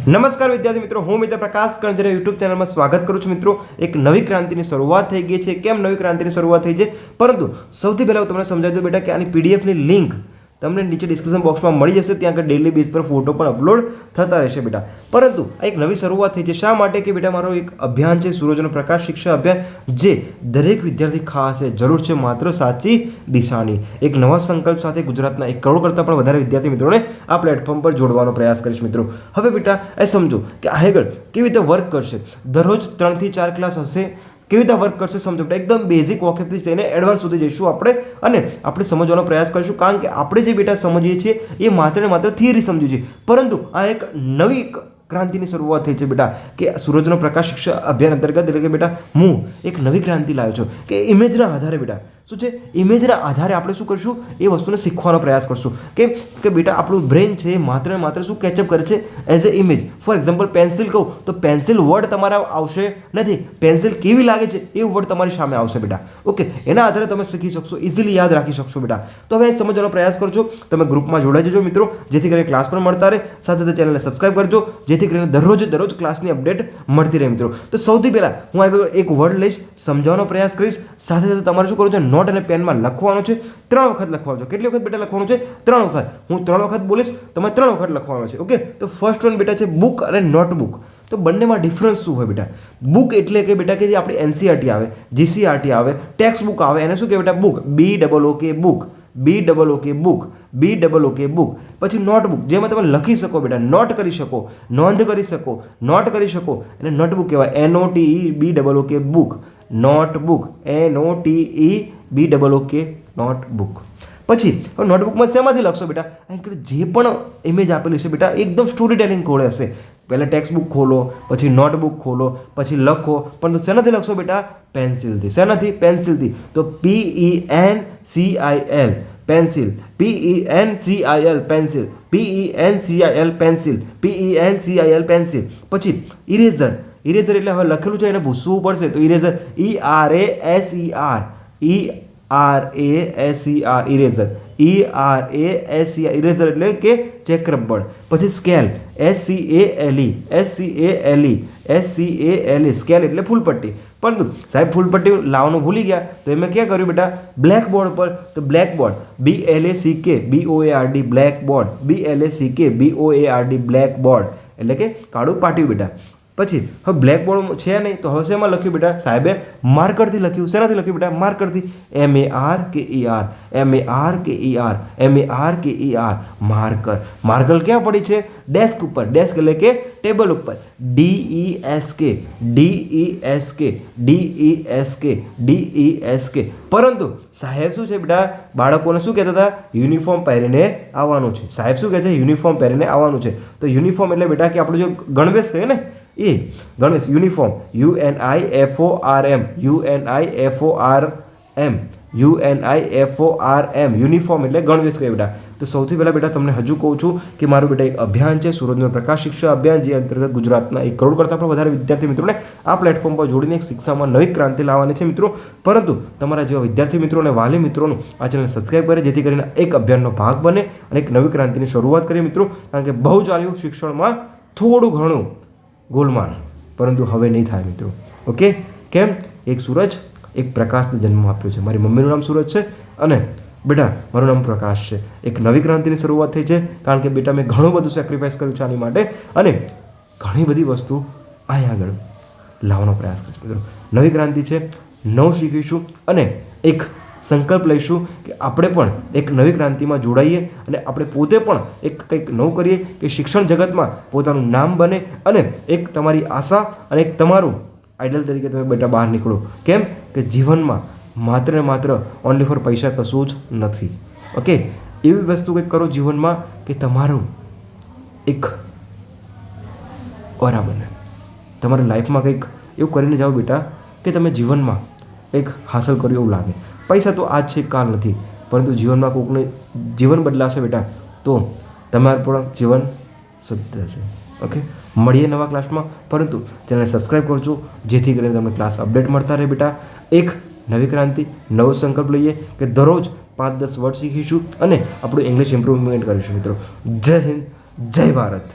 નમસ્કાર વિદ્યાર્થી મિત્રો, હું મિત્ર પ્રકાશ કણજરે યુટ્યુબ ચેનલમાં સ્વાગત કરું છું. મિત્રો, એક નવી ક્રાંતિની શરૂઆત થઈ ગઈ છે. કેમ નવી ક્રાંતિની શરૂઆત થઈ છે? પરંતુ સૌથી પહેલાં હું તમને સમજાવી દઉં બેટા કે આની પીડીએફની લિંક તમને નીચે ડિસ્ક્રિપ્શન બોક્સમાં મળી જશે. ત્યાં આગળ ડેલી બેઝ પર ફોટો પણ અપલોડ થતા રહેશે બેટા. પરંતુ આ એક નવી શરૂઆત થઈ છે. શા માટે? કે બેટા મારો એક અભિયાન છે, સૂરજનો પ્રકાશ શિક્ષા અભિયાન, જે દરેક વિદ્યાર્થી ખાસ છે. જરૂર છે માત્ર સાચી દિશાની. એક નવા સંકલ્પ સાથે ગુજરાતના 1 કરોડ કરતાં પણ વધારે વિદ્યાર્થી મિત્રોને આ પ્લેટફોર્મ પર જોડવાનો પ્રયાસ કરીશ મિત્રો. હવે બેટા એ સમજો કે આગળ કેવી રીતે વર્ક કરશે. દરરોજ 3 થી 4 ક્લાસ હશે. કેવી રીતે વર્ક કરશે સમજો બેટા. એકદમ બેઝિક વોકેબથી લઈને એડવાન્સ સુધી જઈશું આપણે અને આપણે સમજવાનો પ્રયાસ કરીશું. કારણ કે આપણે જે બેટા સમજીએ છીએ એ માત્ર ને માત્ર થિયરી સમજીએ છીએ. પરંતુ આ એક નવી ક્રાંતિની શરૂઆત થઈ છે બેટા કે સૂરજનો પ્રકાશ શિક્ષા અભિયાન અંતર્ગત. એટલે કે બેટા હું એક નવી ક્રાંતિ લાવ્યો છું કે ઇમેજના આધારે બેટા શું છે, ઇમેજના આધારે આપણે શું કરશું, એ વસ્તુને શીખવાનો પ્રયાસ કરશું. કે બેટા આપણું બ્રેન છે માત્ર ને માત્ર શું કેચઅપ કરે છે as a image. For example pencil કહું તો પેન્સિલ વર્ડ તમારા આવશે નથી, પેન્સિલ કેવી લાગે છે એ વર્ડ તમારી સામે આવશે બેટા. ઓકે, એના આધારે તમે શીખી શકશો, ઇઝીલી યાદ રાખી શકશો બેટા. તો હવે સમજવાનો પ્રયાસ કરજો. તમે ગ્રુપમાં જોડાઈ જજો મિત્રો, જેથી કરીને ક્લાસ પણ મળતા રહે. સાથે સાથે ચેનલને સબસ્ક્રાઈબ કરજો, જેથી કરીને દરરોજ ક્લાસની અપડેટ મળતી રહે મિત્રો. તો સૌથી પહેલાં હું આગળ એક વર્ડ લઈશ, સમજાવવાનો પ્રયાસ કરીશ. સાથે સાથે તમારે શું કરવું છે, નોટ અને પેનમાં લખવાનું છે. 3 વખત લખવાનું છે. કેટલી વખત બેટા લખવાનું છે? 3 વખત. હું 3 વખત બોલીશ, તમે 3 વખત લખવાનું છે. ઓકે, તો ફર્સ્ટ વન બેટા છે બુક અને નોટબુક. તો બંનેમાં ડિફરન્સ શું હોય બેટા? બુક એટલે કે બેટા કે જે આપણી એનસીઈઆરટી આવે, જીસીઈઆરટી આવે, ટેક્સ્ટ બુક આવે, એને શું કહેવાય બેટા? Book. BOOK book. BOOK book. BOOK book. પછી નોટબુક, જેમાં તમે લખી શકો બેટા, નોટ કરી શકો, નોંધ કરી શકો, નોટ કરી શકો, અને નોટબુક કહેવાય. NOTE BOOK book. Notebook. NOTE BOOK notebook. પછી હવે નોટબુકમાં શેમાંથી લખશો બેટા? અહીં જે પણ ઇમેજ આપેલી છે બેટા એકદમ સ્ટોરી ટેલિંગ ખોળે હશે. પહેલાં ટેક્સ્ટ બુક ખોલો, પછી નોટબુક ખોલો, પછી લખો. પણ શેનાથી લખશો બેટા? પેન્સિલથી. શેનાથી? પેન્સિલથી. તો PENCIL pencil. PENCIL pencil. PENCIL pencil. PENCIL pencil. પછી ઇરેઝર. ઇરેઝર એટલે હવે લખેલું છે એને ભૂસવું પડશે તો ઇરેઝર. ERASER eraser. ઇરેઝર એટલે કે ચેક રબર. પછી સ્કેલ. SCALE સ્કેલ એટલે ફૂલપટ્ટી. પરંતુ સાહેબ ફૂલપટ્ટી લાવવાનું ભૂલી ગયા તો એમાં ક્યાં કર્યું બેટા? બ્લેક બોર્ડ પર. તો black board. BLACK BOARD black board. BLACK black board એટલે કે કાળું પાટિયું બેટા. પછી હવે બ્લેક બોર્ડ છે નહીં તો હવે શેમાં લખ્યું બેટા? સાહેબે માર્કરથી લખ્યું. શેનાથી લખ્યું બેટા? માર્કરથી. MARKER marker. માર્કર ક્યાં પડી છે? ડેસ્ક ઉપર. ડેસ્ક એટલે કે ટેબલ ઉપર. DESK. પરંતુ સાહેબ શું છે બેટા? બાળકોને શું કહેતા હતા? યુનિફોર્મ પહેરીને આવવાનું છે. સાહેબ શું કહે છે? યુનિફોર્મ પહેરીને આવવાનું છે. તો યુનિફોર્મ એટલે બેટા કે આપણું જો ગણવેશ કહે ને એ ગણવેશ. યુનિફોર્મ. UNIFORM યુનિફોર્મ એટલે ગણવેશ કહે બેટા. તો સૌથી પહેલાં બેટા તમને હજુ કહું છું કે મારું બેટા એક અભિયાન છે, સૂરજનો પ્રકાશ શિક્ષા અભિયાન, જે અંતર્ગત ગુજરાતના 1 કરોડ કરતાં પણ વધારે વિદ્યાર્થી મિત્રોને આ પ્લેટફોર્મ પર જોડીને એક શિક્ષામાં નવી ક્રાંતિ લાવવાની છે મિત્રો. પરંતુ તમારા જેવા વિદ્યાર્થી મિત્રો અને વાલી મિત્રોનું આ ચેનલ સબસ્ક્રાઈબ કરે, જેથી કરીને એક અભિયાનનો ભાગ બને અને એક નવી ક્રાંતિની શરૂઆત કરીએ મિત્રો. કારણ કે બહુ ચાલ્યું શિક્ષણમાં થોડું ઘણું ગોલમાલ, પરંતુ હવે નહીં થાય મિત્રો. ઓકે, કેમ? એક સૂરજ, એક પ્રકાશને જન્મ આપ્યો છે. મારી મમ્મીનું નામ સૂરજ છે અને બેટા મારું નામ પ્રકાશ છે. એક નવી ક્રાંતિની શરૂઆત થઈ છે. કારણ કે બેટા મેં ઘણું બધું સેક્રિફાઈસ કર્યું છે આની માટે અને ઘણી બધી વસ્તુ અહીં આગળ લાવવાનો પ્રયાસ કરીશ મિત્રો. નવી ક્રાંતિ છે, નવું શીખીશું અને એક સંકલ્પ લઈશું કે આપણે પણ એક નવી ક્રાંતિમાં જોડાઈએ અને આપણે પોતે પણ એક કંઈક નવું કરીએ કે શિક્ષણ જગતમાં પોતાનું નામ બને અને એક તમારી આશા અને એક તમારું આઇડલ તરીકે તમે બેટા બહાર નીકળો. કેમ કે જીવનમાં માત્ર ને માત્ર ઓનલી ફોર પૈસા કશું જ નથી. ઓકે, એવી વસ્તુ કંઈક કરો જીવનમાં કે તમારું એક ઓરા બને. તમારી લાઈફમાં કંઈક એવું કરીને જાઓ બેટા કે તમે જીવનમાં કંઈક હાંસલ કર્યું એવું લાગે. પૈસા તો આજ છે કાલ નથી, પરંતુ જીવનમાં કોઈકને જીવન બદલાશે બેટા તો તમારું પણ જીવન સુધરશે. ઓકે, મળીએ નવા ક્લાસમાં. પરંતુ ચેનલ સબસ્ક્રાઈબ કરજો, જેથી કરીને તમને ક્લાસ અપડેટ મળતા રહે બેટા. એક નવી ક્રાંતિ, નવો સંકલ્પ લઈએ કે દરરોજ 5-10 વર્ડ શીખીશું અને આપણું ઇંગ્લિશ ઇમ્પ્રુવમેન્ટ કરીશું મિત્રો. જય હિન્દ, જય ભારત.